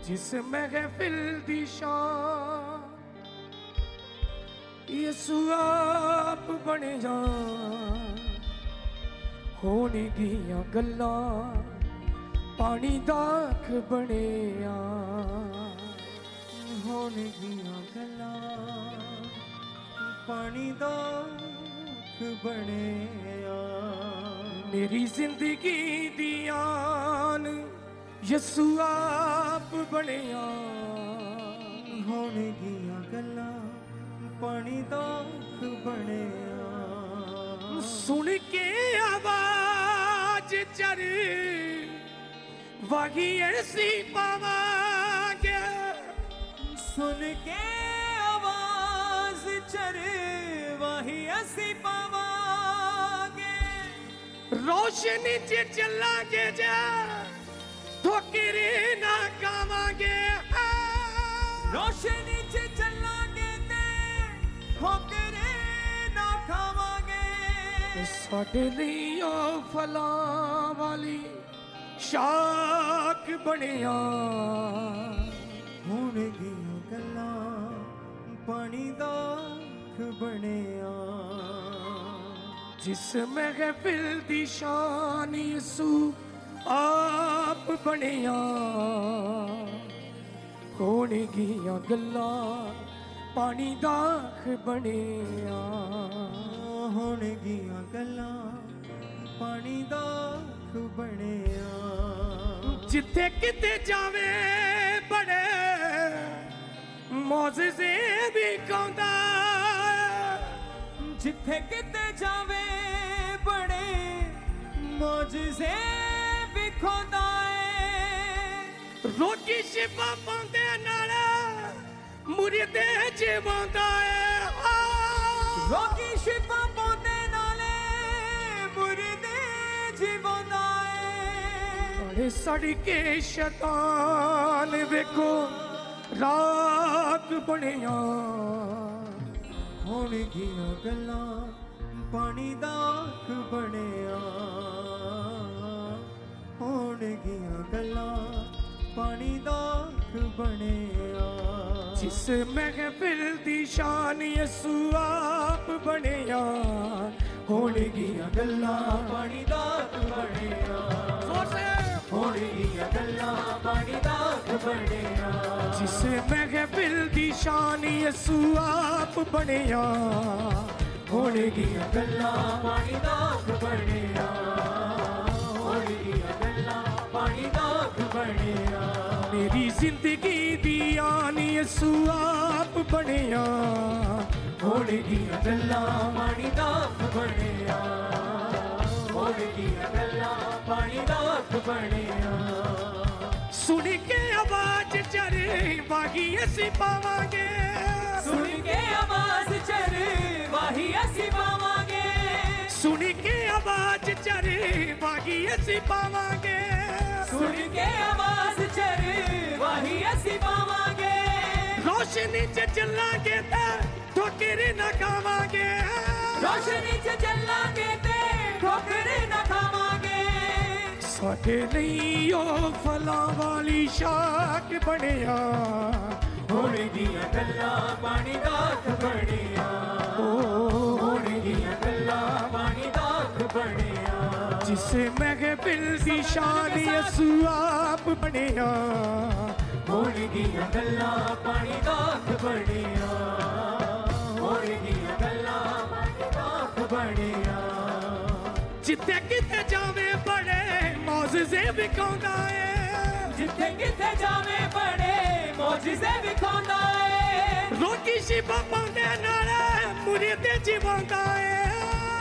जिस महफिल दी शान यसु आप बने जा होने गियां गल्लां पानी दाख बने आ होने गियां गल्लां पानी दाख बने आ मेरी जिंदगी दी आन यसु आप बने आ होने गियां गल्लां पानी दाख बने आ सुन के आवाज चर वाही ऐसी पावांगे सुन के आवाज चर वाही ऐसी पावांगे रोशनी च चलांगे जा ठोकरे ना खावांगे रोशनी च चलांगे ते ठोकरे ना खावांगे साडे लई ओ फलां वाली शाख बनिया होने गियां गल्लां पानी दाख बने आ जिस महफिल दी शान यसु आप बनिया होने गियां गल्लां पानी दाख बनिया होने गियां गल्लां पानी दाख बने आ जिथे किते जावे बड़े मौजज़े भी कौंदा जिथे किते जावे बड़े मौजज़े भी खोंदा है रोटी शिफा पांदे नाल मुरीदे जीवांदा है रोगी शिफा पांदे नाले मुरीदे जीवांदा है अरे सड़ के शैतान वेखो राख बनिया होने गियां गल्लां पानी दाख बने आ होने गियां गल्लां पानी दाख बने आ जिस महफिल दी शान यसु आप बनिया होने गियां गल्लां पानी दाख बने आ जोर से होने गियां गल्लां पानी दाख बने आ जिस महफिल दी शान यसु आप बनिया होने गियां गल्लां पानी दाख बने आ होने गियां गल्लां पानी दाख बने आ मेरी जिंदगी दी आन यसु आप बनिया होने गियां गल्लां पानी दाख बने आ होने गियां गल्लां पानी दाख बने आ सुन के आवाज चरे बागी असी पावांगे सुन के आवाज चर वाही असी पावांगे सुन के आवाज चरे बागी असी पावांगे सुन के आवाज चर वाही असी पावांगे रोशनी च चलांगे ते ठोकरे ना खावांगे रोशनी च चलांगे ते ठोकरे ना खावांगे साडे लई ओ फलां वाली शाख बनिया होने गियां गल्लां पानी दाख बने आ होने गियां गल्लां पानी दाख बने आ जिस महफिल दी शान यसु आप बनिया होने गियां गल्लां पानी दाख बने आ होने गियां गल्लां पानी दाख बने आ जिथे किते जावे बड़े मौजज़े विखाउंदा है जिथे किथे जावे बड़े मौजज़े विखाउंदा है रोटी शिफा पांदे नाल मुरीदे जीवांदा है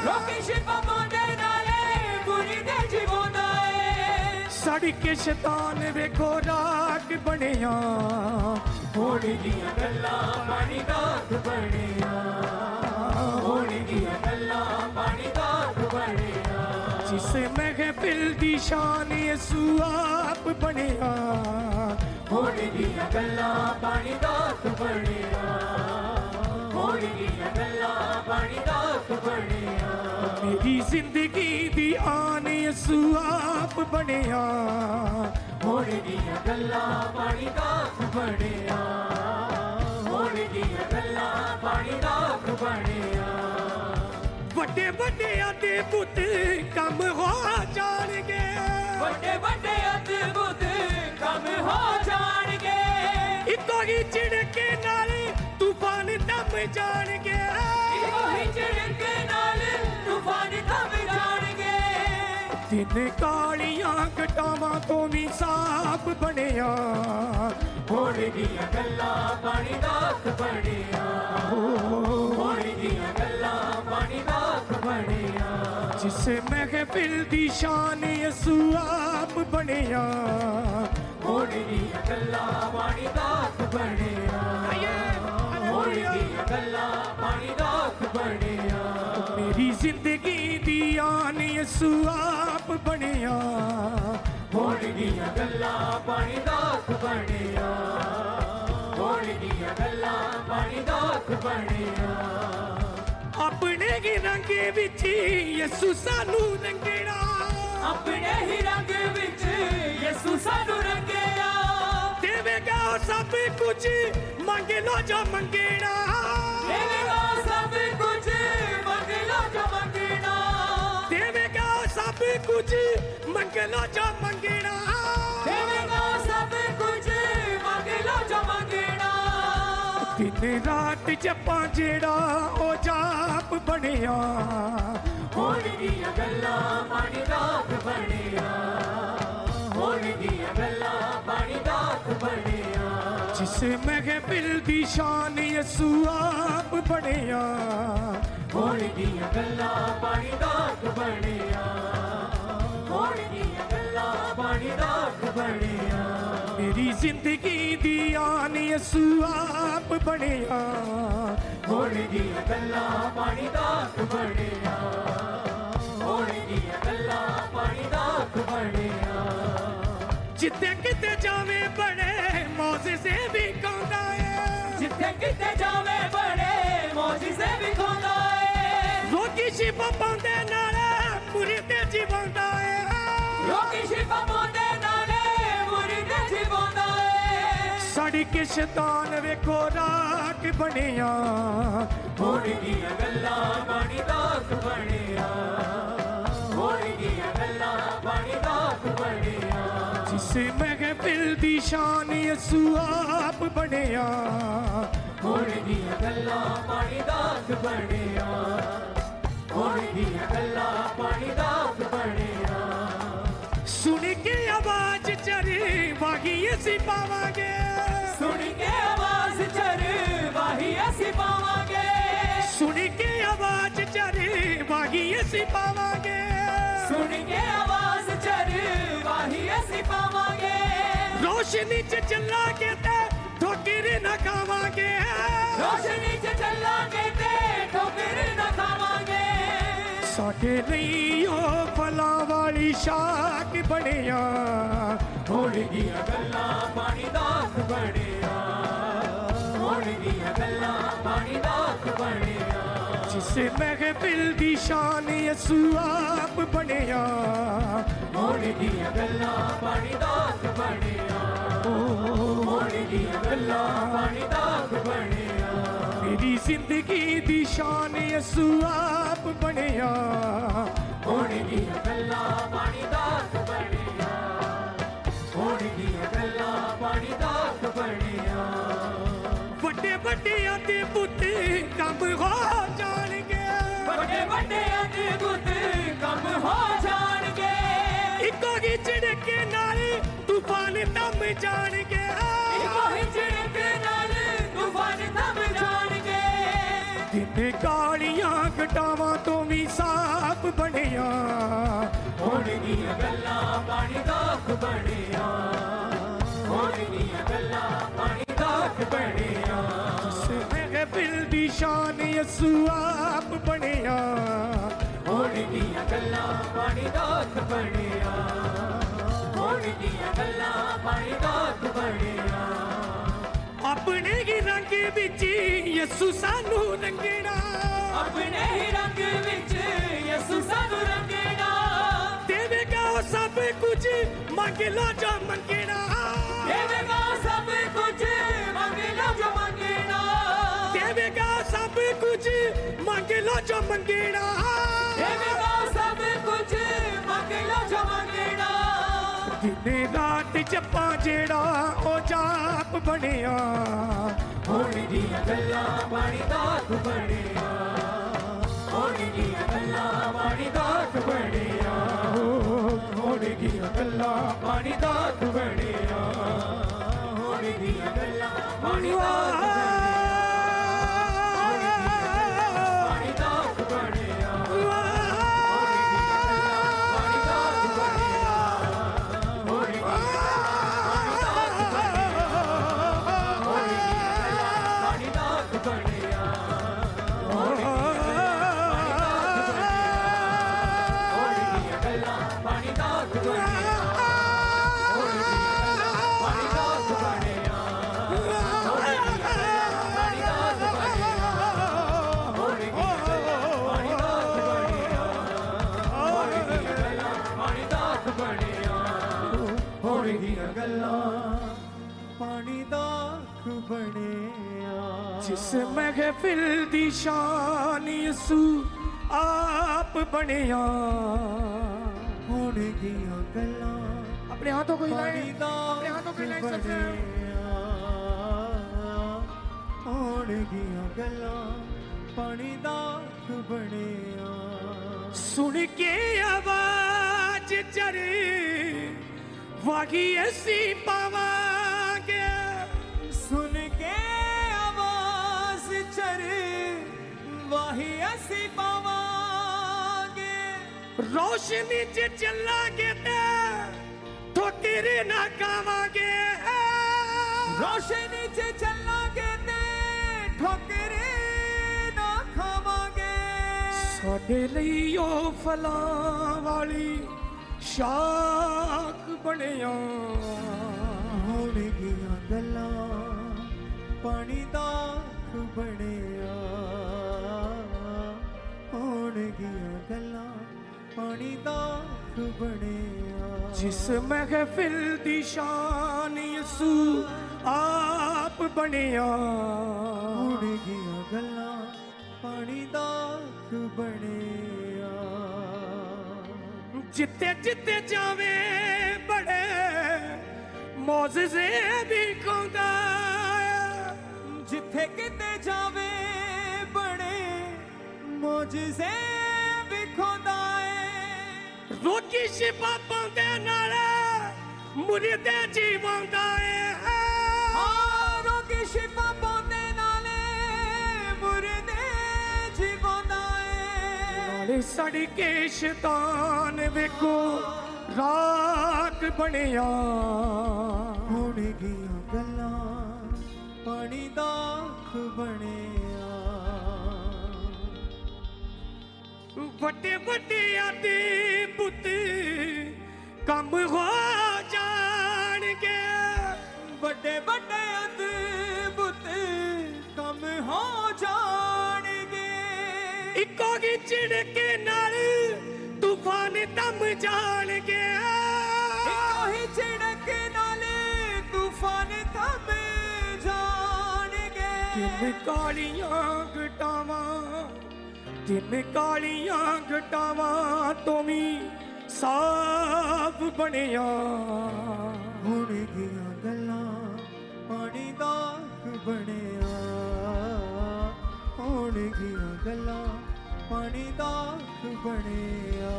रोगी शिफा पांदे नाले मुरीदे जीवांदा है सड़ के शैतान वेखो राख बनिया होने गियां गल्लां पानी दाख बने आ होने गियां गल्लां पानी दाख बने आ जिस महफिल दी शान यसु आप बनिया होने गियां गल्लां पानी दाख बने आ होने गियां गल्लां पानी दाख बने आ मेरी जिंदगी दी आन यसु आप बनिया होने गियां गल्लां पानी दाख ਬਣਿਆ ਹੋਣਗੀਆਂ ਗੱਲਾਂ ਪਾਣੀ ਦਾ ਅੱਖ ਬਣਿਆ ਵੱਡੇ ਵੱਡਿਆਂ ਦੇ ਪੁੱਤ ਕੰਮ ਹੋ ਜਾਣਗੇ ਵੱਡੇ ਵੱਡੇ ਅਦਭੁਤ ਕੰਮ ਹੋ ਜਾਣਗੇ ਇੱਕੋ ਹੀ ਝਿੜਕੇ ਨਾਲ ਤੂਫਾਨ ਦਮ ਜਾਣਗੇ ਇੱਕੋ ਹੀ ਝਿੜਕੇ ਨਾਲ ਤੂਫਾਨ ਥੰਮ ਜਾਣਗੇ ਦਿਨ ਕਾਲੀਆਂ ਘਟਾਵਾਂ ਤੋਂ ਵੀ ਸਾਫ਼ ਬਣਿਆ ਹੋਣਗੀਆਂ ਗੱਲਾਂ ਪਾਣੀ ਦਾ ਅੱਖ ਬਣਿਆ ਹੋਣਗੀਆਂ ਗੱਲਾਂ ਪਾਣੀ ਦਾ ਅੱਖ ਬਣਿਆ ਜਿਸ ਮਹਿਫਿਲ ਦੀ ਸ਼ਾਨ ਯਿਸੂ ਆਪ ਬਣਿਆ ਹੋਣਗੀਆਂ ਗੱਲਾਂ ਪਾਣੀ ਦਾ ਅੱਖ ਬਣਿਆ ਹੋਣਗੀਆਂ ਗੱਲਾਂ ਪਾਣੀ ਦਾ ਅੱਖ ਬਣਿਆ ਮੇਰੀ ਜ਼ਿੰਦਗੀ ਦੀ ਆਨ ਯਿਸੂ ਆਪ ਬਣਿਆ ਹੋਣਗੀਆਂ ਗੱਲਾਂ ਪਾਣੀ ਦਾ ਅੱਖ ਬਣਿਆ ਹੋਣਗੀਆਂ ਗੱਲਾਂ ਪਾਣੀ ਦਾ ਅੱਖ ਬਣਿਆ ਆਪਣੇ ਹੀ ਰੰਗ ਵਿੱਚ ਯਿਸੂ ਸਾਨੂੰ ਰੰਗਣਾ ਆਪਣੇ ਹੀ ਰੰਗ ਵਿੱਚ ਯਿਸੂ ਸਾਨੂੰ ਰੰਗਿਆ ਦੇਵੇਗਾ ਸਭ ਕੁਝ ਮੰਗ ਲੋ ਜੋ ਮੰਗਣਾ ਦੇਵੇਗਾ ਸਭ ਕੁਝ ਮੰਗ ਲੋ ਜੋ ਮੰਗਣਾ ਦੇਵੇਗਾ ਸਭ ਕੁਝ ਮੰਗ ਲੋ ਜੋ ਮੰਗਣਾ ਦੇਵੇਗਾ ਸਭ ਕੁਝ ਮੰਗ ਲੋ ਜੋ ਮੰਗਣਾ ਦਿਨ ਰਾਤ ਜਪਾਂ ਜਿਹੜਾ ਉਹ ਜਾਪ ਬਣਿਆ ਹੋਣਗੀਆਂ ਗੱਲਾਂ ਪਾਣੀ ਦਾ ਅੱਖ ਬਣਿਆ ਹੋਣਗੀਆਂ ਗੱਲਾਂ ਪਾਣੀ ਦਾ ਅੱਖ ਬਣਿਆ ਜਿਸ ਮਹਿਫਿਲ ਦੀ ਸ਼ਾਨ ਯਿਸੂ ਆਪ ਬਣਿਆ ਹੋਣਗੀਆਂ ਗੱਲਾਂ ਪਾਣੀ ਦਾ ਅੱਖ ਬਣਿਆ ਹੋਣਗੀਆਂ ਗੱਲਾਂ ਪਾਣੀ ਦਾ ਅੱਖ ਬਣਿਆ ਮੇਰੀ ਜ਼ਿੰਦਗੀ ਦੀ ਆਨ ਯਿਸੂ ਆਪ ਬਣਿਆ ਹੋਣਗੀਆਂ ਗੱਲਾਂ ਪਾਣੀ ਦਾ ਅੱਖ ਬਣਿਆ ਹੋਣਗੀਆਂ ਗੱਲਾਂ ਪਾਣੀ ਦਾ ਅੱਖ ਬਣਿਆ ਜਿੱਥੇ ਕਿਤੇ ਜਾਵੇ ਬੜੇ ਮੌਜਜ਼ੇ ਵੀ ਖਾਂਦਾ ਏ ਜਿੱਥੇ ਕਿਤੇ ਜਾਵੇ ਬੜੇ ਮੌਜਜ਼ੇ ਵਿਖਾਉਂਦਾ ਏ ਰੋਗੀ ਸ਼ਿਫਾ ਪਾਉਂਦੇ ਨਾਲ ਮੁਰਦੇ ਜੀਵਾਉਂਦਾ ਏ ਲੋਕੀ ਸ਼ਿਫਾ ਪਾਉਂਦੇ ਨਾਲੇ ਮੁਰਦੇ ਜੀਵਾਉਂਦਾ ਏ ਸਾਡੀ ਕਿ ਸ਼ੈਤਾਨ ਵੇਖੋ ਰਾਖ ਬਣਿਆ ਹੋਣਗੀਆਂ ਗੱਲਾਂ ਪਾਣੀ ਦਾ ਅੱਖ ਬਣਿਆ ਹੋਣਗੀਆਂ ਗੱਲਾਂ ਪਾਣੀ ਦਾ ਅੱਖ ਬਣਿਆ ਜਿਸ ਮਹਿਫਿਲ ਦੀ ਸ਼ਾਨ ਯਿਸੂ ਆਪ ਬਣਿਆ ਹੋਣਗੀਆਂ ਗੱਲਾਂ ਪਾਣੀ ਦਾ ਅੱਖ ਬਣਿਆ ਹੋਣਗੀਆਂ ਗੱਲਾਂ ਪਾਣੀ ਦਾ ਅੱਖ ਬਣਿਆ ਸੁਣ ਕੇ ਆਵਾਜ਼ ਚਰੀ ਵਾਹੀ ਅਸੀਂ ਪਾਵਾਂਗੇ ਸੁਣ ਕੇ ਆਵਾਜ਼ ਚਰ ਵਾਹੀ ਅਸੀਂ ਪਾਵਾਂਗੇ ਸੁਣ ਕੇ ਆਵਾਜ਼ ਚਰੀ ਵਾਹੀ ਅਸੀਂ ਪਾਵਾਂਗੇ ਸੁਣ ਕੇ ਆਵਾਜ਼ ਚਰ ਵਾਹੀ ਅਸੀਂ ਪਾਵਾਂਗੇ ਰੋਸ਼ਨੀ ਚ ਚੱਲਾਂਗੇ ਤੇ ਠੋਕਰ ਨਾ ਖਾਵਾਂਗੇ ਰੋਸ਼ਨੀ ਚ ਚੱਲਾਂਗੇ ਤੇ ਠੋਕਰ ਨਾ ਖਾਵਾਂਗੇ ਸਾਡੇ ਲਈ ਉਹ ਫਲਾਂ ਵਾਲੀ ਸ਼ਾਖ ਬਣਿਆ ਹੋਣਗੀਆਂ ਗੱਲਾਂ ਪਾਣੀ ਦਾ ਅੱਖ ਬਣਿਆ ਹੋਣਗੀਆਂ ਗੱਲਾਂ ਪਾਣੀ ਦਾ ਅੱਖ ਬਣਿਆ ਜਿਸ ਮਹਿਫਿਲ ਦੀ ਸ਼ਾਨ ਯਿਸੂ ਆਪ ਬਣਿਆ ਹੋਣਗੀਆਂ ਗੱਲਾਂ ਪਾਣੀ ਦਾ ਅੱਖ ਬਣਿਆ ਹੋਣਗੀਆਂ ਗੱਲਾਂ ਪਾਣੀ ਦਾ ਅੱਖ ਬਣਿਆ ਮੇਰੀ ਜ਼ਿੰਦਗੀ ਦੀ ਸ਼ਾਨ ਯਿਸੂ ਆਪ ਬਣਿਆ ਹੋਣਗੀਆਂ ਗੱਲਾਂ ਪਾਣੀ ਦਾ ਅੱਖ ਬਣਿਆ ਹੋਣਗੀਆਂ ਗੱਲਾਂ ਪਾਣੀ ਦਾ ਅੱਖ ਬਣਿਆ ਵੱਡੇ ਵੱਡਿਆਂ ਦੇ ਪੁੱਤ ਕੰਮ ਹੋ ਜਾਣਗੇ ਵੱਡੇ ਵੱਡੇ ਅਦਭੁਤ ਕੰਮ ਹੋ ਜਾਣਗੇ ਇੱਕੋ ਹੀ ਝਿੜਕੇ ਨਾਲ ਤੂਫਾਨ ਦਮ ਜਾਣਗੇ ਇੱਕੋ ਹੀ ਝਿੜਕੇ ਨਾਲ ਤੂਫਾਨ ਥੰਮ ਜਾਣਗੇ ਦਿਨ ਕਾਲੀਆਂ ਘਟਾਵਾਂ ਤੋਂ ਵੀ ਸਾਫ਼ ਬਣਿਆ ਹੋਣਗੀਆਂ ਗੱਲਾਂ ਪਾਣੀ ਦਾ ਅੱਖ ਬਣਿਆ ਹੋਣਗੀਆਂ ਗੱਲਾਂ ਪਾਣੀ ਦਾ ਅੱਖ ਬਣਿਆ ਜਿਸ ਮਹਿਫਿਲ ਦੀ ਸ਼ਾਨ ਯਿਸੂ ਆਪ ਬਣਿਆ ਹੋਣਗੀਆਂ ਗੱਲਾਂ ਪਾਣੀ ਦਾ ਅੱਖ ਬਣਿਆ ਹੋਣਗੀਆਂ ਗੱਲਾਂ ਪਾਣੀ ਦਾ ਅੱਖ ਬਣਿਆ ਆਪਣੇ ਹੀ ਰੰਗ ਵਿੱਚ ਯਿਸੂ ਸਾਨੂੰ ਰੰਗਣਾ ਆਪਣੇ ਹੀ ਰੰਗ ਵਿੱਚ ਯਿਸੂ ਸਾਨੂੰ ਰੰਗਣਾ ਦੇਵੇਗਾ ਉਹ ਸਭ ਕੁਝ ਮੰਗ ਲੋ ਜੋ ਮੰਗਣਾ ਦੇਵੇਗਾ ਸਭ ਕੁਝ लो जो मंगेड़ा देवेगा सब कुछ मंग लो जो मंगेड़ा दिन रात जपा जेड़ा ओ जाप बनिया होने दिया गल्ला पानी दाख बनिया होने दिया गल्ला पानी दाख बनिया होने दिया गल्ला पानी दाख बनिया होने दिया गल्ला पानी दाख पानी दाख बनिया जिस महफिल दी शान यसू आप बनिया होने गिया गल्ला अपने हाथों को हिलाएं पानी अपने हाथों को हिलाएं सबसे होने गिया गल्ला पानी दाख बनिया सुन के आवाज चरे वागी ऐसी पावांगे सुन के आवाज चरे वाही ऐसी पावांगे रोशनी च चलांगे ठोकर ना खावांगे रोशनी च चलांगे ते ठोकरे ना खावांगे साडे लई ओ फलां वाली शाख बनिया होने गिया गल्ला पानी दाख बनिया होने गिया गल्ला पानी दाख बनिया जिस महफिल दी शान यसू आप बनिया होने गिया गल्ला पानी दाख बनिया जिते जिते जावे बड़े मौजज़े भी खोंदा जिथे किते जावे बड़े मौजज़े भी खोंदा रोकी शिफा पांदे नाल मुरीदे जीवंदा रोकी शिफा पांदे नाले मुरीदे जीवंदा नाले साड़ी के शैतान वेखो राख बनिया होने गिया गल्ला पानी दाख बनिया वड्डे वड्डे आदे पुत कम हो जाणगे बड़े बड़े अद्भुत कम हो जाणगे इको गी चिड़के नाल तूफान दम जाणगे ही छिड़के नाले तूफान थम जाणगे तिन कालियां घटावां तो भी साफ बनिया होने गिया गल्ला पानी दाख बनिया होने गिया गल्ला पानी दाख बनिया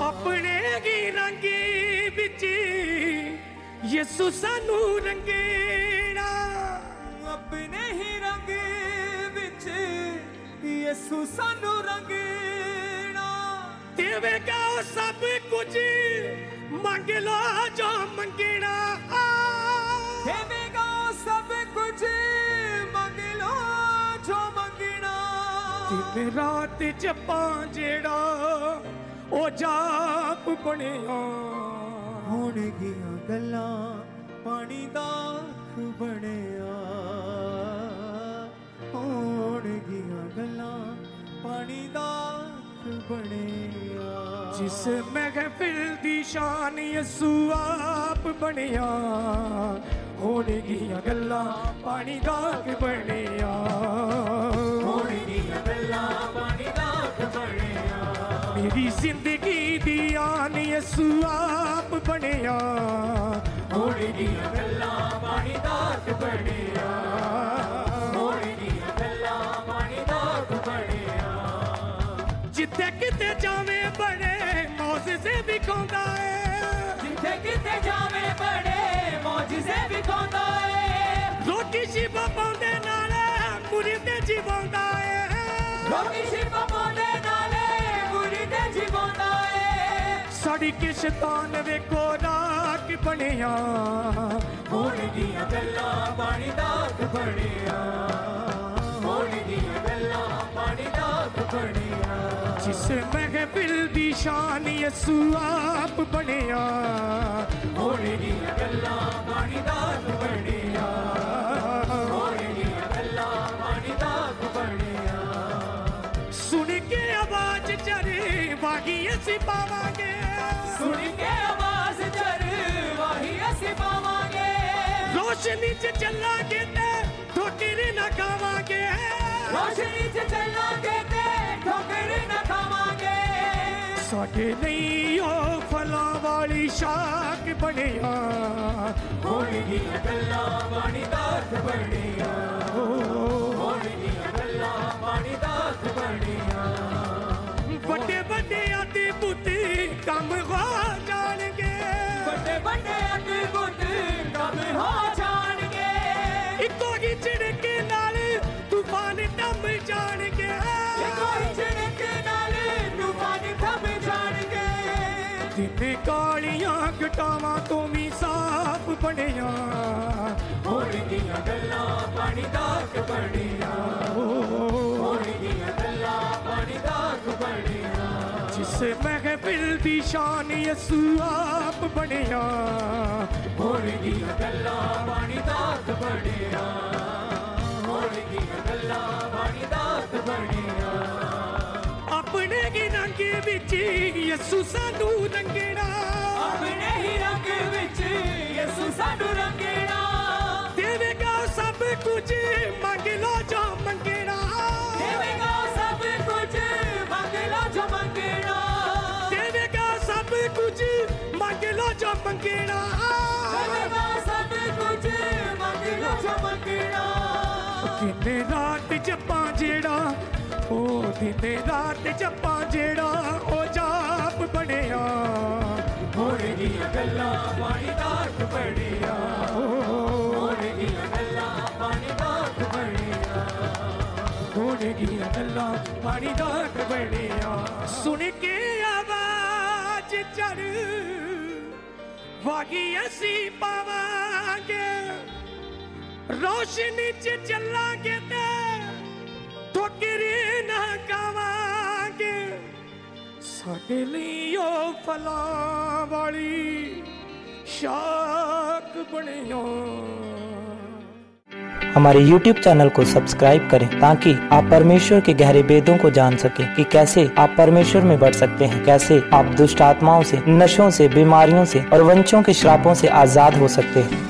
अपने गी रंगी बिच यसू सानू रंगेड़ा अपने ही रंग विच यसू सानू रंगेड़ा देवेगा सब कुछ मंग लो जो मंगेड़ा देवेगा सब कुछ मंग लो जो मंगना दिन रात जपा जेड़ा ओ जाप बनिया होने गिया गल्ला पानी दाख बनिया होने गिया गल्ला पानी दाख बनिया जिस महफिल दी शान यसू आप बनिया होने गिया गल्ला पानी दाख बनिया होने गिया गल्ला पानी दाख मेरी जिंदगी दी आन यसू आप बनिया होने दिया गल्लां पानी दात बनिया होने दिया गल्लां पानी दात बनिया जिथे किते जावे बड़े मौजज़े विखांदा है जिथे किते जावे बड़े मौजज़े विखांदा है रोटी शिवा पांदे नाले मुरीदे जीवांदा है रोटी शिवा पांदे नाले मुरीदे जीवांदा है साड़ी के शैतान वेखो राख बनिया होने दिया गल्लां पानी दात बनिया होने दिया गल्लां पानी दात बनिया जिस महफिल दी शान यसू आप बनिया होने दिया गल्लां पानी दात बनिया होने दिया गल्लां पानी दात बनिया सुन के आवाज चरे वाही असी पावांगे सुन के आवाज चर वाही असी पावांगे रोशनी च चलांगे ते ठोकर न खावांगे रोशनी च चलांगे ते ठोकर न खावांगे साडे नहीं ओ फलां वाली शाख बनिया होने दिया गल्लां पानी दात बनिया होने दिया गल्लां पानी दात बनिया बड़े बड़े आदि बुद्धि कम हो जाणगे बड़े बड़े अद्भुत कम हो जाणगे इको ही झिड़क नाल तूफान थम जाणगे कोई झिड़क नाल तूफान थम जाणगे दिन कालियां घटावां तो भी साफ बनिया होने दिया गल्लां पानी दात बनिया होने दिया गल्लां पानी दात बनिया जिस महफिल दी शान यसू आप बनिया होने दिया गल्लां पानी दात बनिया होने दिया गल्लां पानी दात बनिया अपने ही रंग विच यसू सानू रंगेना अपने ही रंग विच यसू सानू रंगेना देवेगा सब कुछ मंग लो जो मंगेना देवेगा सब कुछ मंग लो जो मंगेना देवेगा सब कुछ मंग लो जो मंगेना देवेगा सब कुछ मंग लो जो मंगेना दिन रात जपा जेड़ा ओ दिन रात जपा जेड़ा ओ जाप बनिया होने दिया गल्लां पानी दात बनिया होने दिया गल्लां पानी दात बनिया होने दिया गल्लां पानी दात बनिया सुन के आवाज चढ़ वागी असी पावांगे रोशनी च चलांगे ते ठोकर ना खावांगे साडे लई ओ फलां वाली शाख बनिया हमारे YouTube चैनल को सब्सक्राइब करें ताकि आप परमेश्वर के गहरे वेदों को जान सकें कि कैसे आप परमेश्वर में बढ़ सकते हैं, कैसे आप दुष्ट आत्माओं से, नशों से, बीमारियों से और वंशों के श्रापों से आजाद हो सकते हैं।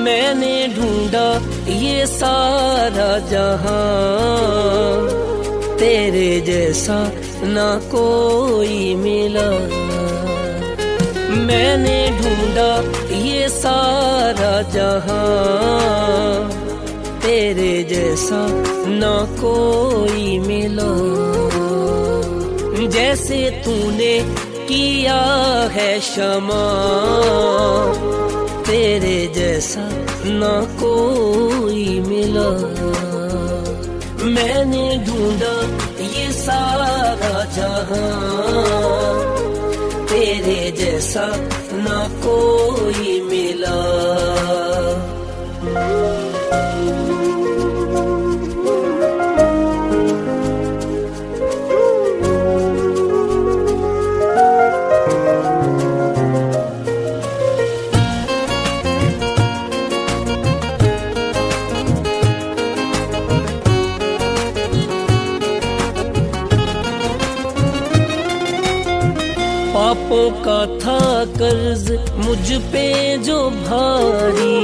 मैंने ढूंढा ये सारा जहां, तेरे जैसा ना कोई मिला। मैंने ढूंढा ये सारा जहां, तेरे जैसा ना कोई मिला। जैसे तूने किया है क्षमा, तेरे जैसा ना कोई मिला। मैंने ढूंढा ये सारा जहां, तेरे जैसा ना कोई मिला। पापों का था कर्ज मुझ पे जो भारी,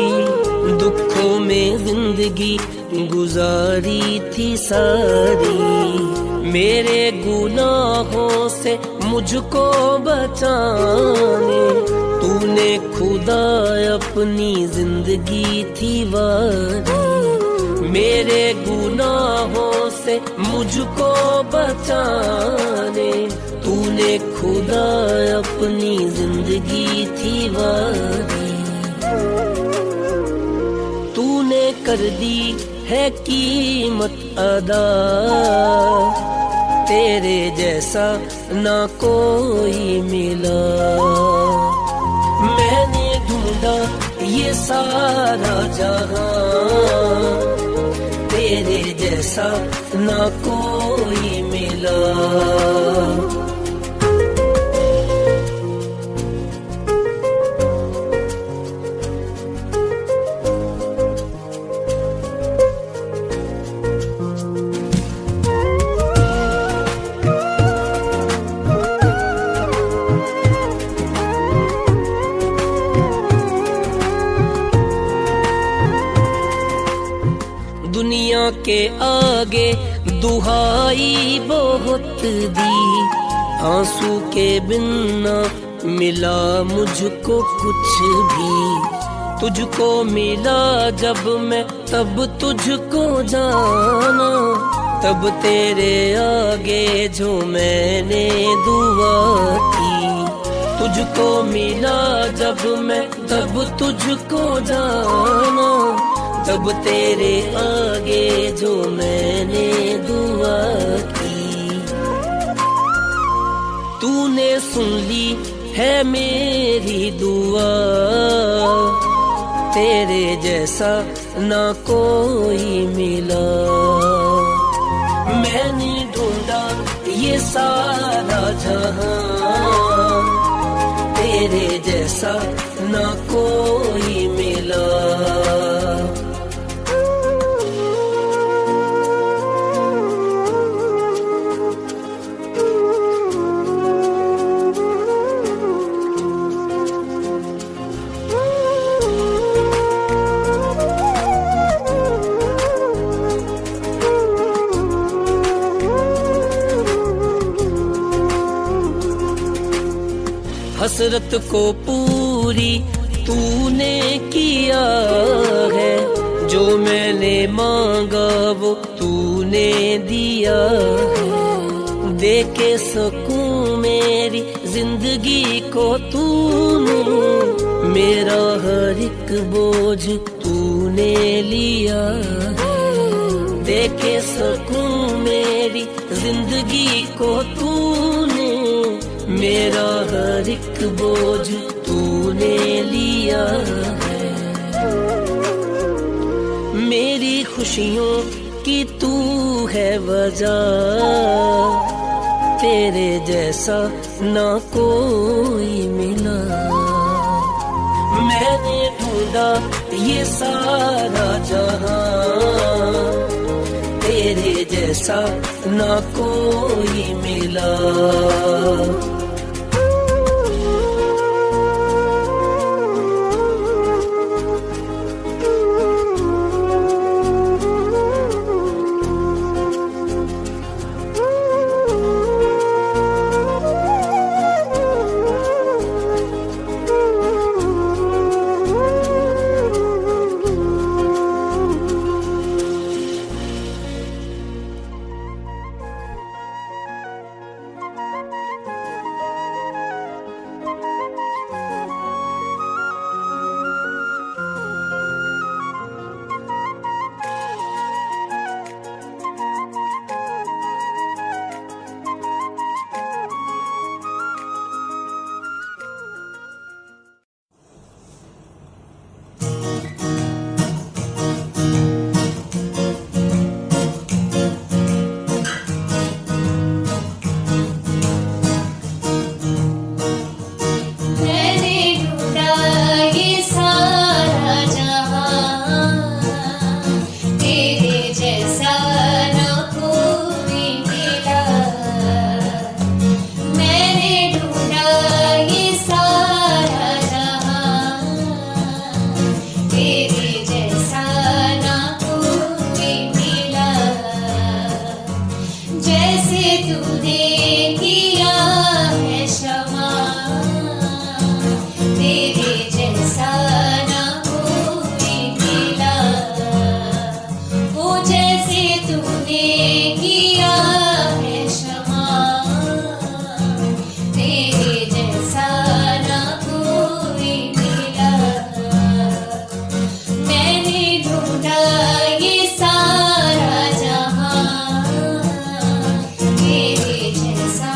दुखों में जिंदगी गुजारी थी सारी। मेरे गुनाहों से मुझको बचाने तूने खुदा अपनी जिंदगी थी वारी। मेरे गुनाहों से मुझको बचाने तूने खुदा अपनी जिंदगी थी वारी। तूने कर दी है कीमत अदा, तेरे जैसा ना कोई मिला। मैंने ढूंढा ये सारा जहां, तेरे जैसा ना कोई मिला। दुनिया के आगे दुहाई बहुत दी, आंसू के बिना मिला मुझको कुछ भी। तुझको मिला जब मैं तब तुझको जाना, तब तेरे आगे जो मैंने दुआ की। तुझको मिला जब मैं तब तुझको जाना, तब तेरे आगे जो मैंने दुआ की। तूने सुन ली है मेरी दुआ, तेरे जैसा ना कोई मिला। मैंने ढूंढा ये सारा जहां, तेरे जैसा ना कोई मिला। हसरत को पूरी तूने किया है, जो मैंने मांगा वो तूने दिया है। दे के सकूं मेरी जिंदगी को तूने, मेरा हर एक बोझ तूने लिया है। दे के सकूं मेरी जिंदगी को तूने, मेरा हर एक बोझ तूने लिया है। मेरी खुशियों की तू है वजह, तेरे जैसा ना कोई मिला। मैंने ढूंढा ये सारा जहां, तेरे जैसा ना कोई मिला। तूने किया है क्षमा, तेरे जैसा ना कोई मिला। वो जैसे तूने किया है क्षमा, तेरे जैसा ना कोई मिला। मैंने ढूंढा ये सारा जहां, तेरे जैसा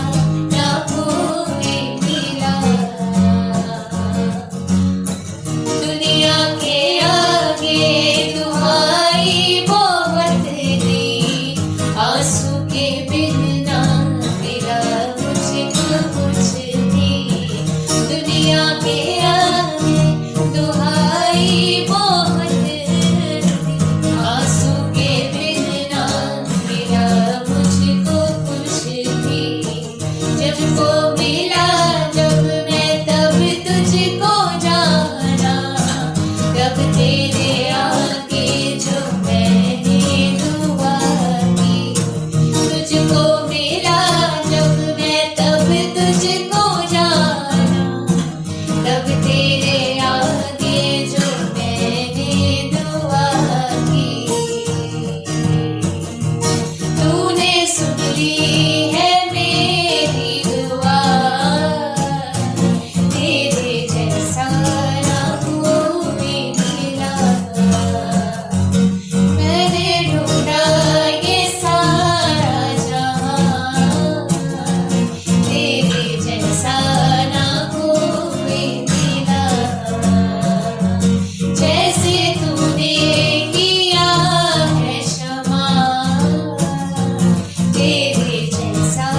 ना कोई मिला। दुनिया के आगे दुहाई बहुत दी, आंसू के बिन ना मिला मुझको कुछ भी। दुनिया के आगे दुहाई बहुत दी, आंसू के बिन ना मिला मुझको कुछ भी। जब को मिला जब मैं तब तुझको जाना, तब तेरे आगे जो मैंने दुआ की। तुझको मिला जब मैं तब तुझको जाना, तब तेरे आगे जो मैंने दुआ की। तूने सुन ली है मेरी दुआ, तेरे जैसा ना कोई मिला। मैंने ढूंढा ये सारा जहां, तेरे जैसा ना कोई मिला। जैसे तूने किया है क्षमा, तेरे जैसा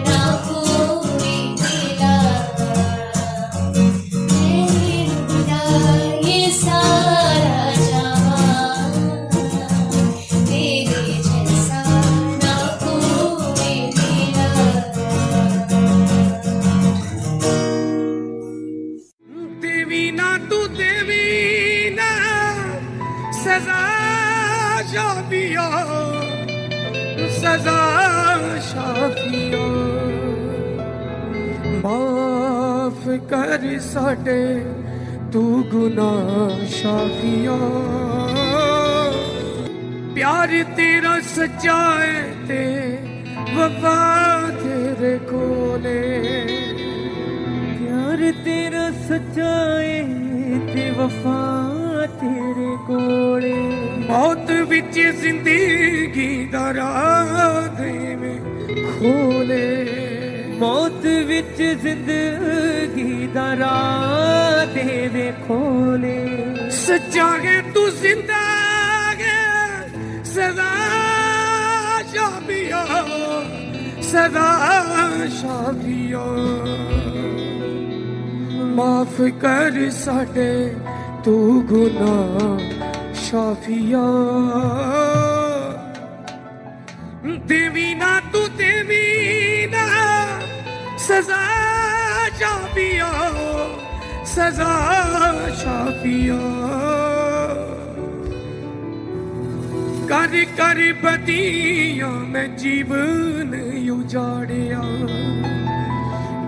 ना कोई मिला। मैंने ढूंढा ये सारा जहां, तेरे जैसा ना कोई मिला। देवी ना तू देवी ना सजा शाफिया, सजा शाफिया। माफ कर साडे तू गुनाह शाफिया। प्यार तेरा सच्चा है ते वफा तेरे कोले। प्यार तेरा सच्चा है ते वफा तेरे कोले। मौत विच जिंदगी दा राह देवे खोले। मौत विच जिंदगी दा राह देवे खोले। सच्चा है तू जिंदा है सदा शाफिया, सदा शाफिया। माफ कर साडे तू गुनाह शाफिया। देवी ना तू देवी ना सजा शाफिया, सजा शाफिया। कर कर बदिया मैं जीवन उजाड़िया।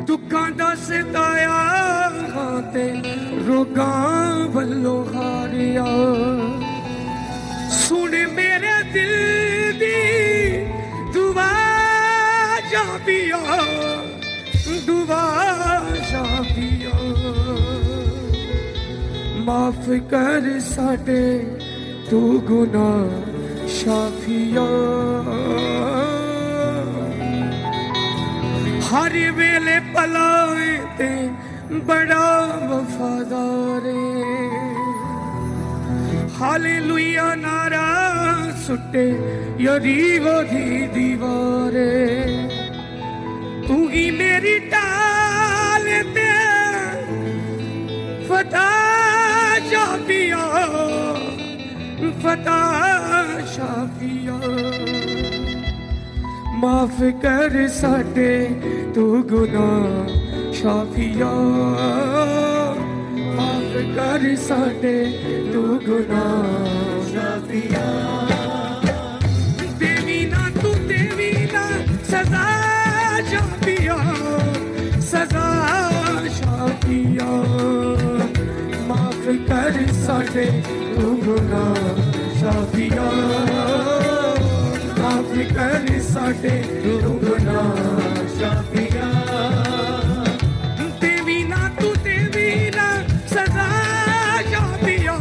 दुखां दा सताया हां ते रोगां वल्लों हारिया। सुन मेरे दिल दी दुआ शाफिया, दुआ शाफिया। माफ कर साडे तू गुनाह शाफिया। हर वेले पलाए ते बड़ा वफादार। हालेलुया नारा सुटे यरीहो दी दीवारे। तू ही मेरी टाल ते फता शाफिया, फता शाफिया। माफ कर साडे तू गुनाह शाफिया। माफ कर साडे तू गुनाह शाफिया। देवी ना तू देवी ना सजा गुना शाफिया माफ कर साडे तू गुना शाफिया देवी ना तू देवी ना सजा शाफिया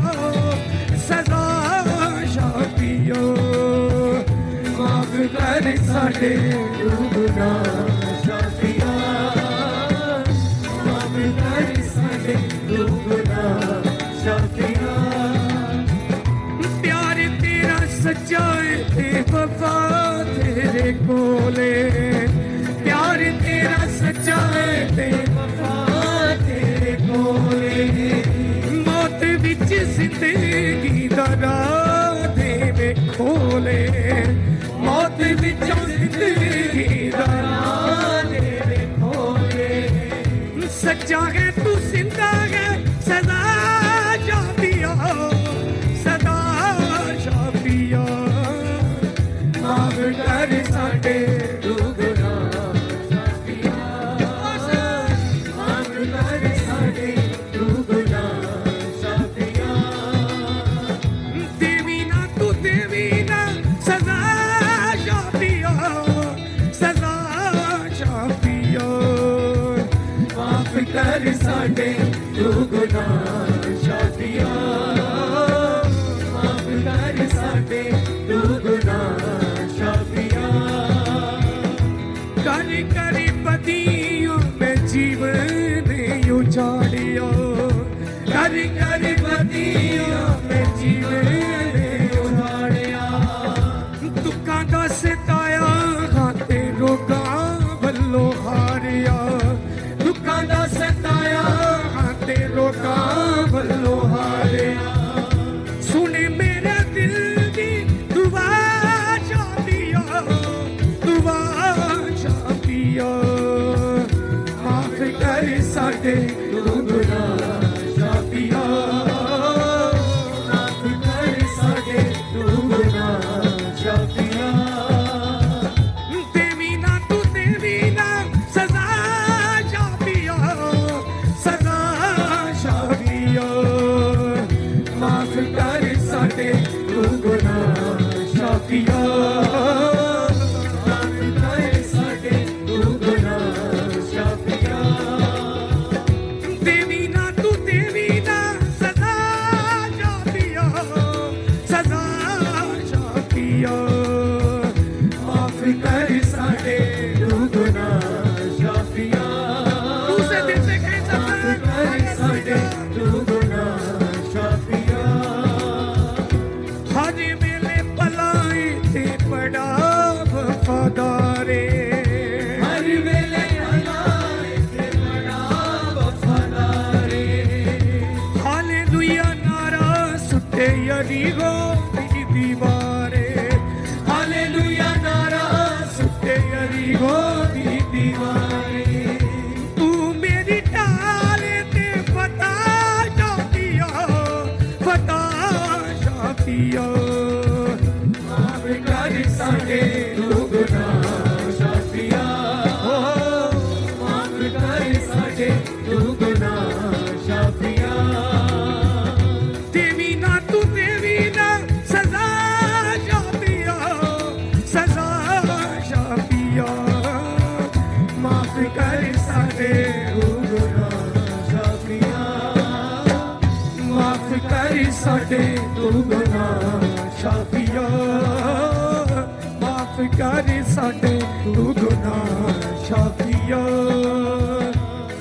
सजा शाफिया माफ कर साडे तू गुना शाफिया माफ कर साडे तू गुना शाफिया प्यार तेरा सच्चा है वफा तेरे कोले प्यार तेरा सच्चा है वफा तेरे कोले मौत विच जिंदगी दा राह दे खोले मौत विच जिंदगी दा राह दे खोले सच्चा है तू जिंदा है सदा शाफिया सदा शाफिया माफ कर साडे तू गुना शाफिया माफ कर साडे तू गुना शाफिया देवी ना तू देवी ना सजा शाफिया सजा शाफिया माफ कर साडे तू गुना शाफिया माफ कर साडे तू गुना शाफिया करी करी बदियों में जीवन उजाड़ियो करी करी बदियों में जीवन उजाड़िया दुखा दा सताया खाते रोगा बल्लो हारिया दुखा दा सताया खाते रोगा बल्लो हारिया सुने मेरे दिल दी दुआ शाफिया दुआ शाफिया माफ कर साडे तू गुना शाफिया माफ कर साडे तू गुना शाफिया देवी ना तू देवी ना सजा शाफिया सजा शाफिया माफ कर साडे तू गुना शाफिया माफ कर साडे तू गुना शाफिया देवी ना तू देवी ना सजा शाफिया सजा शाफिया माफ कर साडे तू गुना शाफिया दूसरे दिन से कह सकता कर साडे तू गुना शाफिया हर वेले भलाई ते बड़ा वफादारे हर वेले भलाई ते बड़ा वफादारे हालेलुया नारा सुटे यरीहो दी दीवारे हालेलुया नारा सुटे यरीहो दी दीवारे तू मेरी टाले ते फता शाफिया फता शाफिया माफ कर साडे तू गुना शाफिया माफ कर साडे तू गुना शाफिया देवी ना तू देवी ना सजा शाफिया सजा शाफिया माफ कर साडे तू गुना शाफिया माफ कर साडे तू गुना शाफिया माफ कर साडे तू गुना शाफिया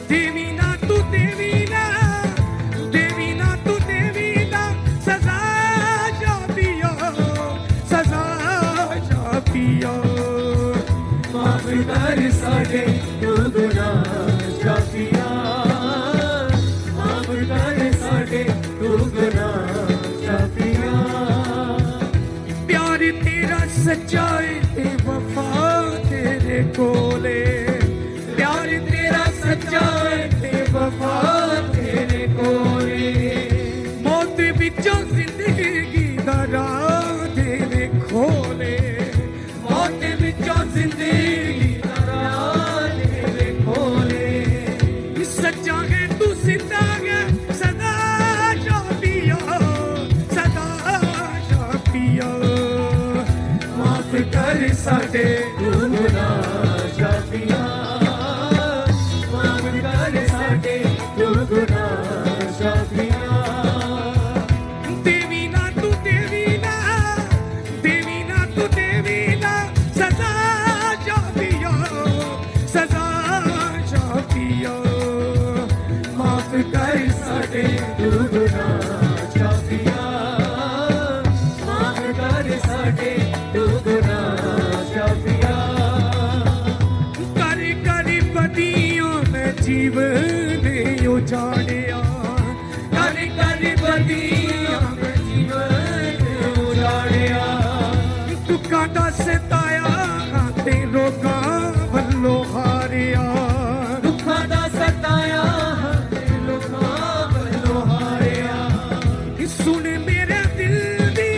देवी ना तू देवी ना तू देवी ना सजा शाफिया सजा शाफिया माफ कर साडे तू गुना शाफिया माफ कर साडे तू गुना शाफिया प्यार तेरा सच्चा है वफा तेरे कोले प्यार तेरा सच्चा है वफा तेरे कोले मौत विचों जिंदगी दा राह दे खोले मौत विचों जिंदगी दा राह दे खोले सच्चा है तू जिंदा है सदा शाफिया सदा जीवन उजाड़िया कर कर बदिया मैं जीवन उजाड़िया दुखा दा सताया ते रोगा वल्लो हारिया दुखा दा सताया ते रोगा वल्लो हारिया सुन मेरे दिल दी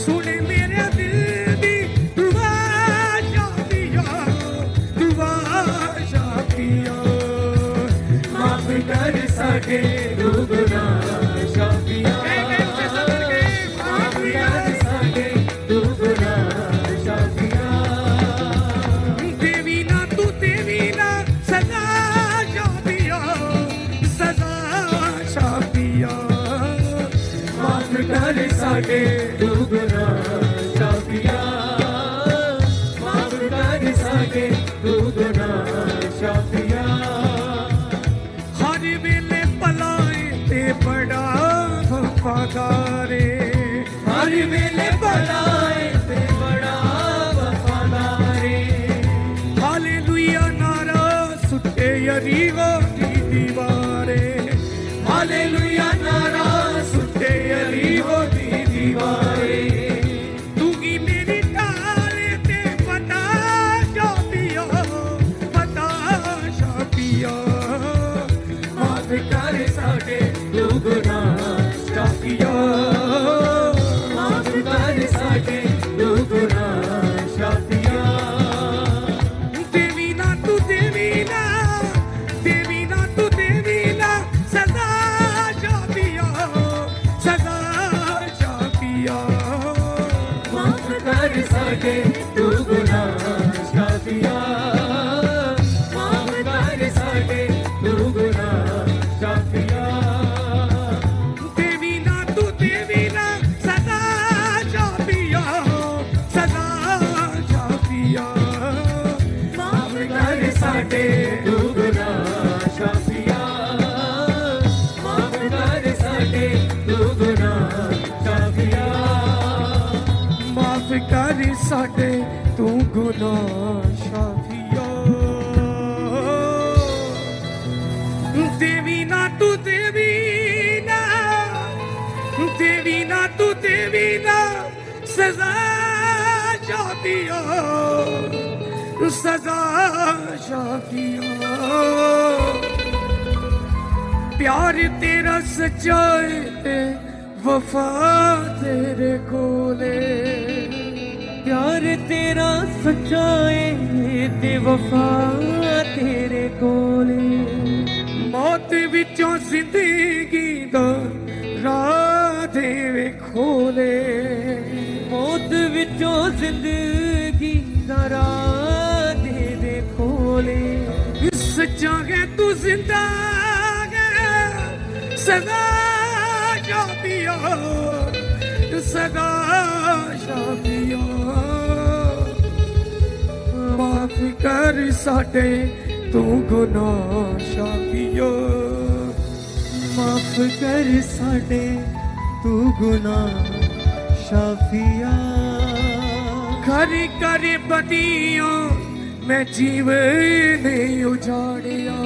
सुन मेरे दिल दी दुआ शादिया माफ कर सके दुगना शादिया माफ कर सके दुगना शादिया देवी ना तू देवी ना सदा शादिया माफ कर सके दुगना शादिया माफ कर सके दुगना शादिया हर वेले पलाए ते बड़ा वफादारे हर वेले पलाए ते बड़ा वफादारे हालेलुया नारा सुटे यरीगो दी दीवारे हालेलुया नारा सुटे यरीगो दी दीवारे तू ही मेरी डाले ते बता शादिया माफ कर साडे दुगना शादिया माफ कर साडे दुगना शादिया देवी ना तू देवी ना सदा शादिया माफ कर साडे दुगना शादिया देवी ना तू देवी ना सदा शादिया माफ कर साडे दुगना शादिया माफ कर साडे दुगना शादिया माफ कर साडे तू गुना शादिया देवी ना तू देवी ना सजा शादिया प्यार तेरा सच्चाई ते वफा तेरे कोले प्यार तेरा सच्चाई ते वफा तेरे कोले मौत विचों जिंदगी दा राह देवे खोले मौत विचों जिंदगी दा राह देवे खोले सच्चा है तू जिंदा है सदा शादिया माफ कर साडे तू गुनाह शादिया माफ कर साडे तू गुनाह शाफिया कर कर बदियां मैं जीवन उजाड़िया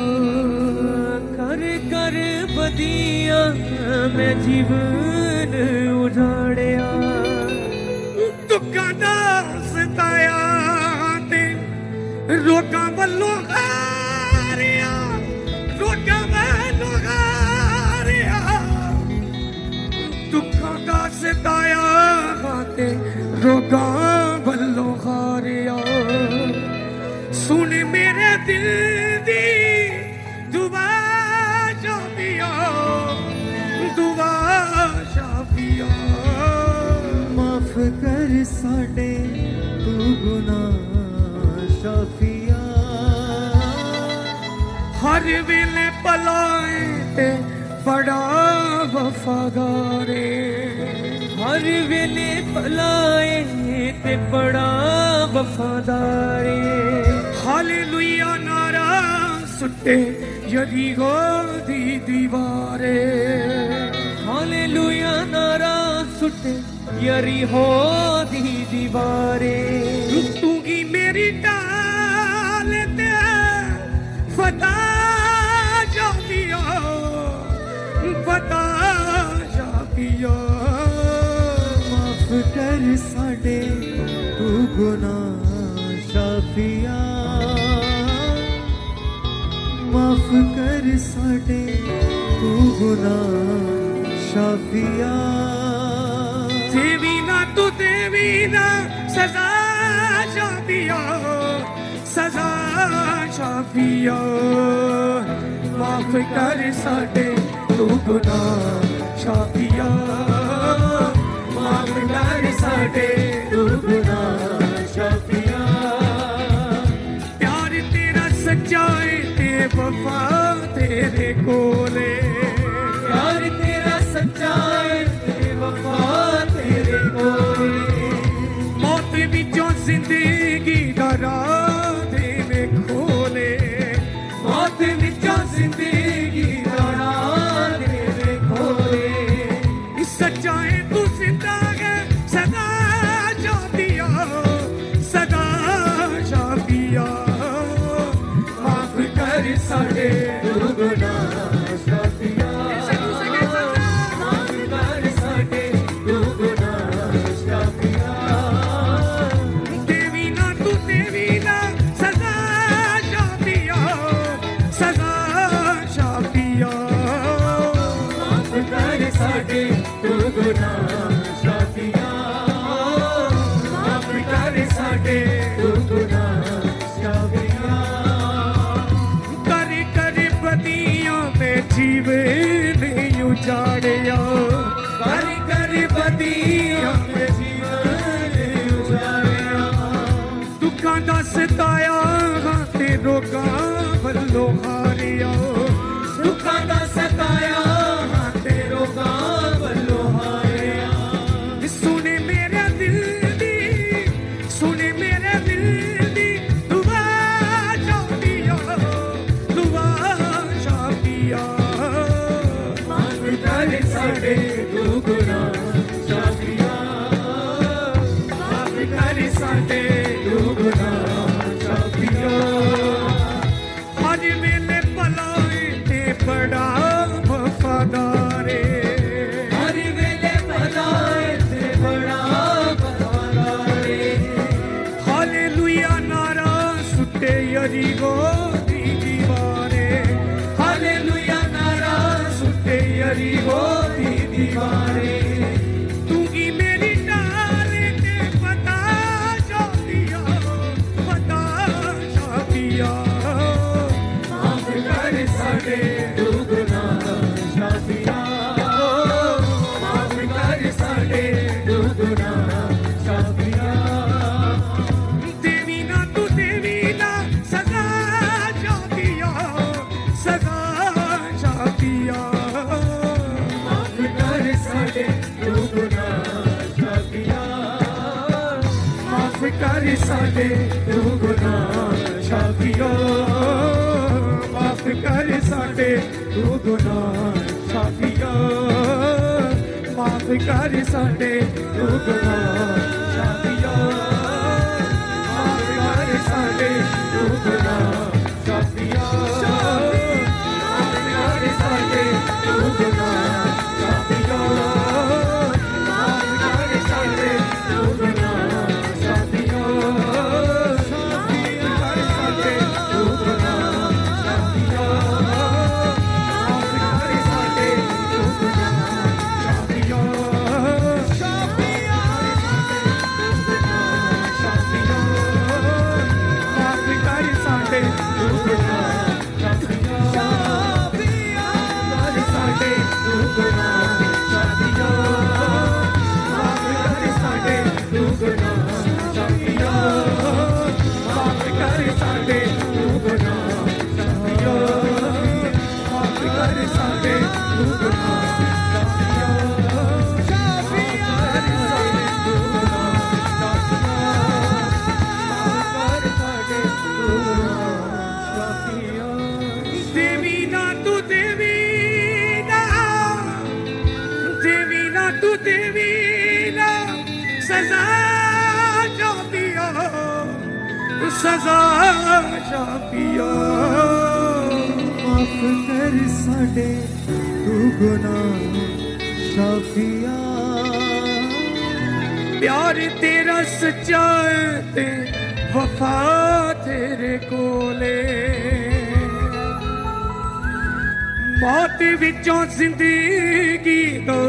कर कर बदियां मैं जीवन उजाड़िया दुखा दा सताया ते रोगां वल्लों हारिया रोगां वल्लों हारिया दुखा दा सताया ते रोगां वल्लों हारिया सुन मेरे दिल दी दुआ शादिया माफ कर साडे तू गुनाह शाफिया हर वेले पलाए ते बड़ा वफादारे हर वेले पलाए ते बड़ा वफादारे हालेलुया नारा सुटे यरीगो दी दीवारे हालेलुया नारा सुटे यरीहो दी दीवारे तू ही मेरी डाल ते फदा साडे तू गुनाह शाफिया देवी ना तू देवी ना सजा शाफिया सजा शाफिया माफ कर साडे तू गुनाह शाफिया माफ कर साडे तू गुनाह शाफिया प्यार तेरा सच्चा है ते वफा तेरे कोले प्यार तेरा सच्चा है ते वफा तेरे कोले मौत विचों जिंदगी दा राह तेरे खोले मौत विचों जिंदगी दा राह तेरे खोले सच्चा है तू जिंदा है सदा शाफिया सदा शाफिया माफ कर साडे तू गुनाह शाफिया माफ कर साडे तू गुनाह शाफिया देवी ना तू देवी ना सदा शाफिया सदा शाफिया माफ कर साडे तू गुनाह शाफिया माफ कर साडे तू गुनाह शाफिया कर कर बदियां में जीवे नहीं उजाड़िया कर बदियां में जीवे नहीं उजाड़िया दुखां दा सताया हां ते रोगां वल्लों हारिया दुखां दा सताया हां ते रोगां वल्लों हारिया सुने मेरे दिल दी सुने मेरे दिल दी दुआ शाफिया दुआ शाफिया माफ कर साडे तू गुनाह शाफिया माफ कर साडे तू गुनाह शाफिया हर वेले भलाए ते बड़ा वफादार हर वेले भलाए ते बड़ा वफादार हालेलुया नारा सुते यरीगो दी दीवारे हालेलुया नारा सुते यरीगो दी दीवारे तू ही मेरी डाल ते पता शाफिया माफ कर साडे तू गुनाह शाफिया माफ कर साडे तू गुनाह शाफिया देवी ना तू देवी ना सदा शाफिया सदा शाफिया माफ कर साडे तू गुनाह शाफिया माफ कर साडे तू गुनाह शाफिया माफ कर साडे तू गुनाह शाफिया माफ कर साडे तू गुनाह शाफिया माफ कर साडे तू गुनाह शाफिया माफ कर साडे तू गुनाह शाफिया माफ कर साडे तू गुनाह शाफिया माफ कर साडे तू गुनाह शाफिया माफ कर साडे तू गुनाह शाफिया शाफिया माफ कर साडे तू गुनाह शाफिया कर साडे तू गुनाह शाफिया माफ कर साडे तू गुनाह शाफिया माफ कर साडे तू गुनाह शाफिया माफ कर साडे तू गुनाह शाफिया शाफिया कर साडे तू गुनाह शाफिया देवी ना तू देवी ना देवी ना तू देवी ना सजा शाफिया सजा शाफिया माफ कर साडे तू गुनाह शाफिया प्यार तेरा सच्चा है ते वफा तेरे कोले मौत विचों जिंदगी दो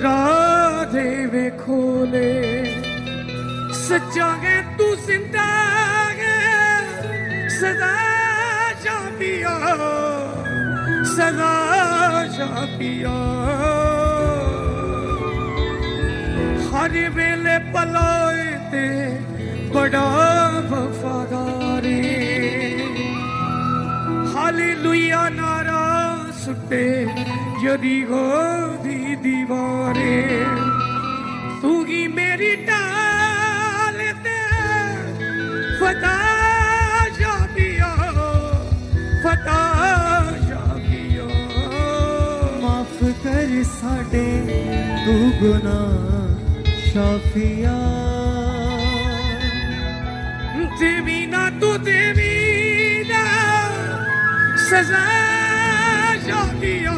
राधे वे खोले सच्चा है तू जिंदा है सदा जा पिया सदा जा पिया हर वेले पलाए ते बड़ा वफादारी हालेलुया नारा सुटे यरीहो दी दीवारे तू ही मेरी डाल दे फता जा पिया फता जा पिया माफ कर साडे तू गुनाह शाफिया देवी ना तू देवी ना सजा जा पिया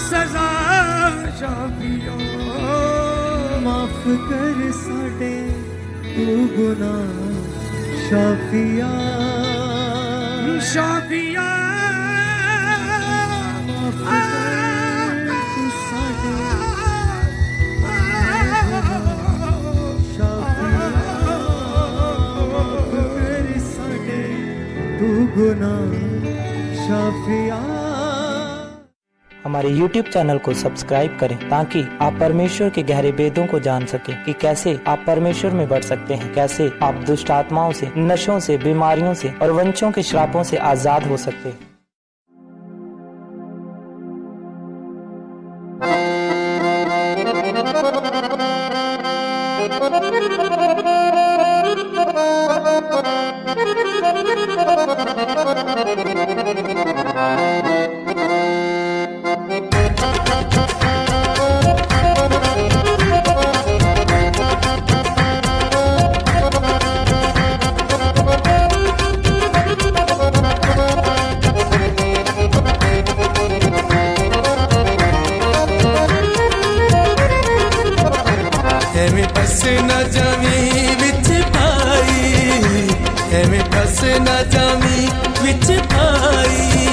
सजा जा पिया माफ कर साडे तू गुनाह शाफिया शाफिया माफ कर तू साडे शाफिया माफ कर साडे तू गुनाह शाफिया। हमारे YouTube चैनल को सब्सक्राइब करें ताकि आप परमेश्वर के गहरे वेदों को जान सकें कि कैसे आप परमेश्वर में बढ़ सकते हैं, कैसे आप दुष्ट आत्माओं से, नशों से, बीमारियों से और वंचों के श्रापों से आजाद हो सकते हैं। एवें फस न जावी विच पाई, एवें फस न जावी विच पाई,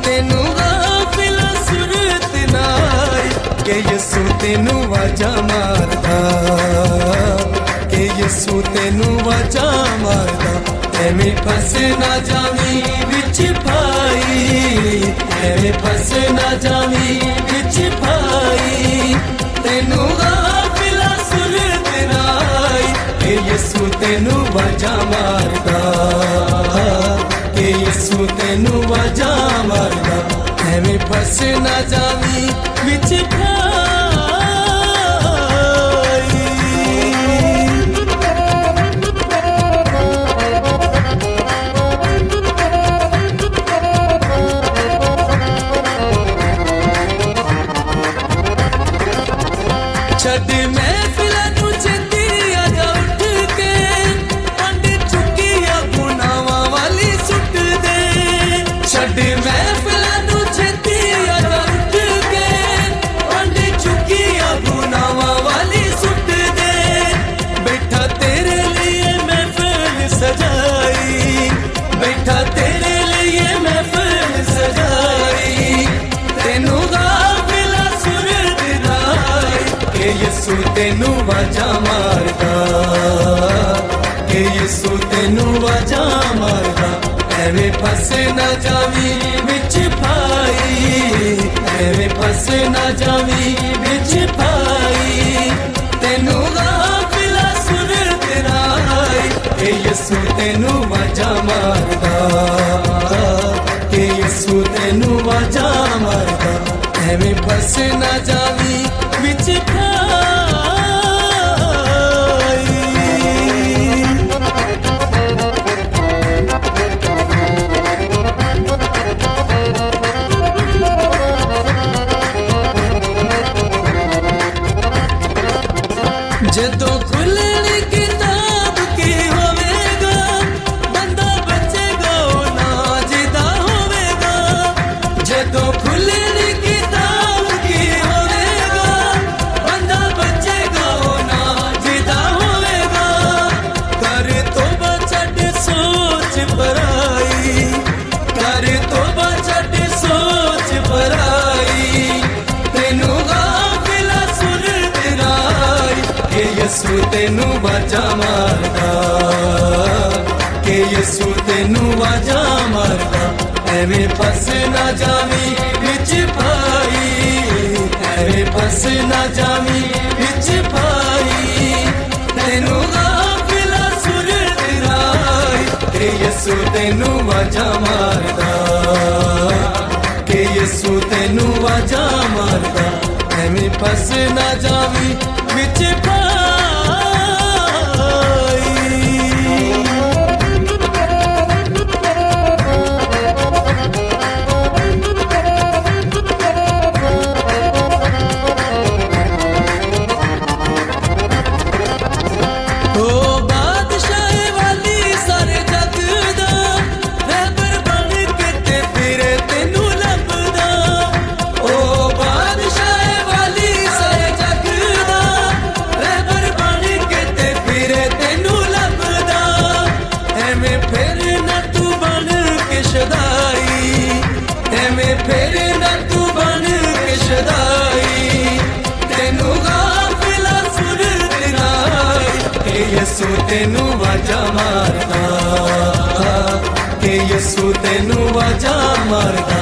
तेनू गाफिल सुरत नाई के यसू तेनू वाजा मारदा, के यसू तेनू वाजा मारदा। एवें फस न जावी विच पाई, एवें फस न जावी विच पाई, तेनू के यसू तेनू वाजा मारदा, के यसू तेनू वाजा मारदा। एवें फस न जावी विच पाई। छड़ महफिल नू चेती आजा उठ के, पंड चुकिया गुनावां वाली सुट दे। छड़ महफिल नू चेती आजा उठ के, पंड चुकिया गुनावां वाली सुट दे। बैठा तेरे लिए महफिल सजाई, बैठा तेरे लिए महफिल सजाई, तेनू गाफिला सुरत नाई के यसू तेनू वाजा मारदा, के यसू तेनू वाजा मारदा। एवें फस न जावी विच पाई, एवें फस न जावी विच पाई, तेनू गाफिला सुरत नाई के यसू तेनू वाजा मारदा, के यसू तेनू वाजा मारदा। एवें फस न जावी विच पाई। जदों खुलनी किताब की होवेगा, बंदा बचेगा ओ ना जिदा होवेगा। जदों खुलनी किताब की होवेगा, यसू तेनू वाजा मारदा के यसू तेनू वाजा मारदा एवें फस ना जावी विच पाई एवें फस ना जावी विच पाई तेनू गाफिला सुर दिराई के यसू तेनू वाजा मारदा के यसू तेनू वाजा मारदा एवें फस ना जावी विच यसू तेनू वाजा मारदा के यसू तेनू वाजा मारदा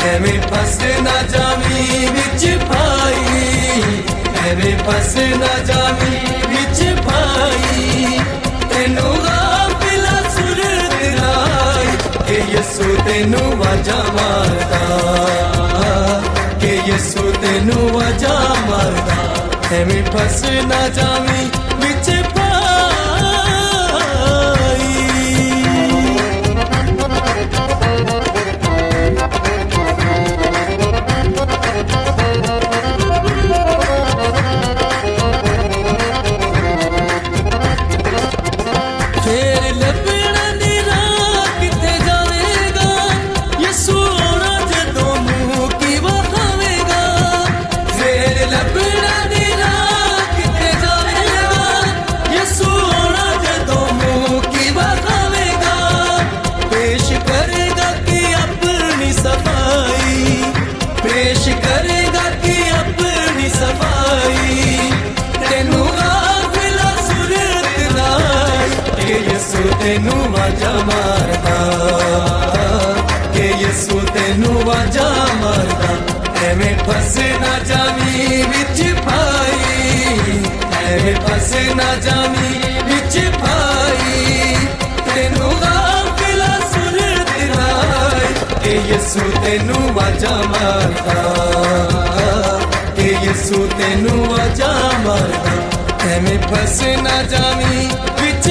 एवें फस ना जावी विच पाई एवें फस ना जावी विच पाई तेनू गाफिला सुर दिराई के यसू तेनू वाजा मारदा के यसू तेनू वाजा मारदा एवें फस ना जावी विच तेनू वाजा मारदा के यसू तेनू वाजा मारदा एवें फस ना जावी विच पाई एवें फस ना जावी विच पाई तेनू गाफिला सुर दिराई के यसू तेनू वाजा मारदा के यसू तेनू वाजा मारदा एवें फस ना जावी विच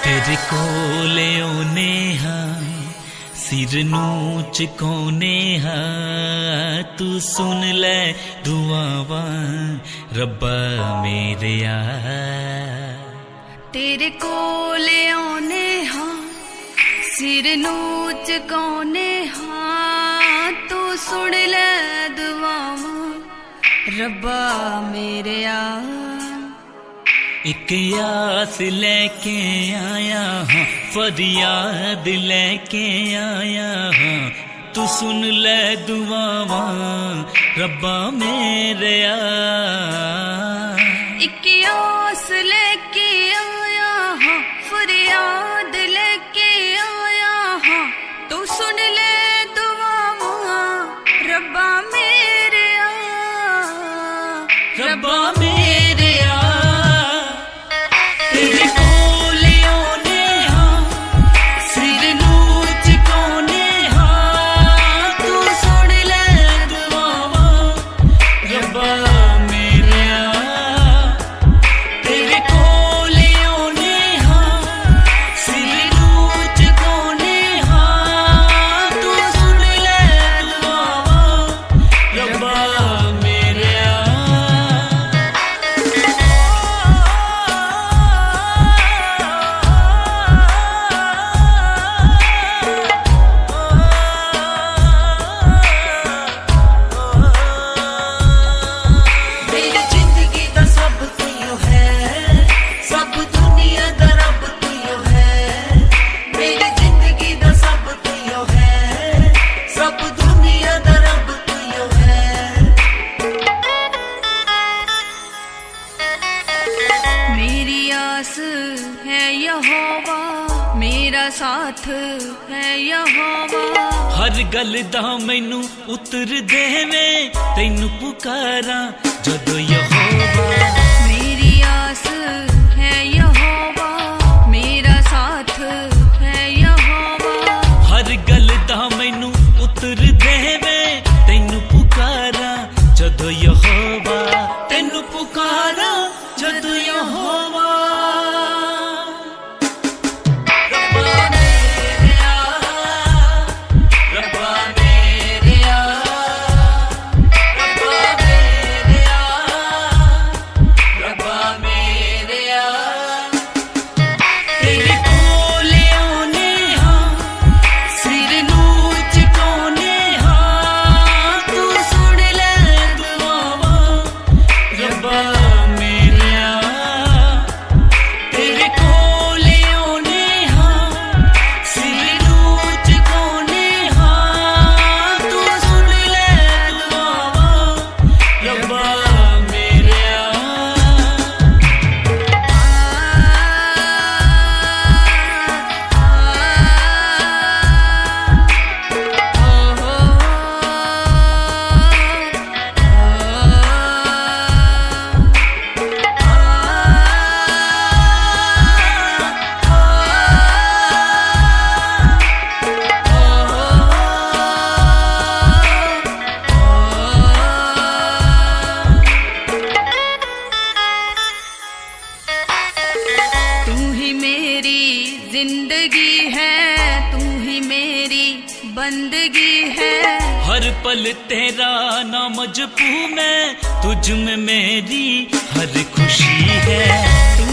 तेरे कोले ओने हाँ सिर नू चुकाने हाँ तू सुन ले दुआवां रब्बा मेरेया तेरे कोले ओने हाँ सिर नू चुकाने हाँ तू सुन ले दुआवां रब्बा मेरेया एक आस लेके आया हाँ फरियाद लेके आया हाँ तू सुन ले दुआवां रब्बा मेरेया एक आस लेके आया हाँ फरियाद लेके आया हाँ तू सुन ले दुआवां रब्बा मेरेया रब्बा मेरेया है यहोवा, मेरा साथ है यहोवा। हर गल दा मैनू उतर देवे, तैनू पुकारा जदों यहोवा। मेरी आस है यहोवा, मेरा साथ है यहोवा। हर गल दा मैनू उतर देवे, तैनू पुकारा जदों यहोवा। तैनू पुकारा जदों यहोवा। जिंदगी है, तू ही मेरी बंदगी है। हर पल तेरा नाम जपूं मैं, तुझ में मेरी हर खुशी है। तू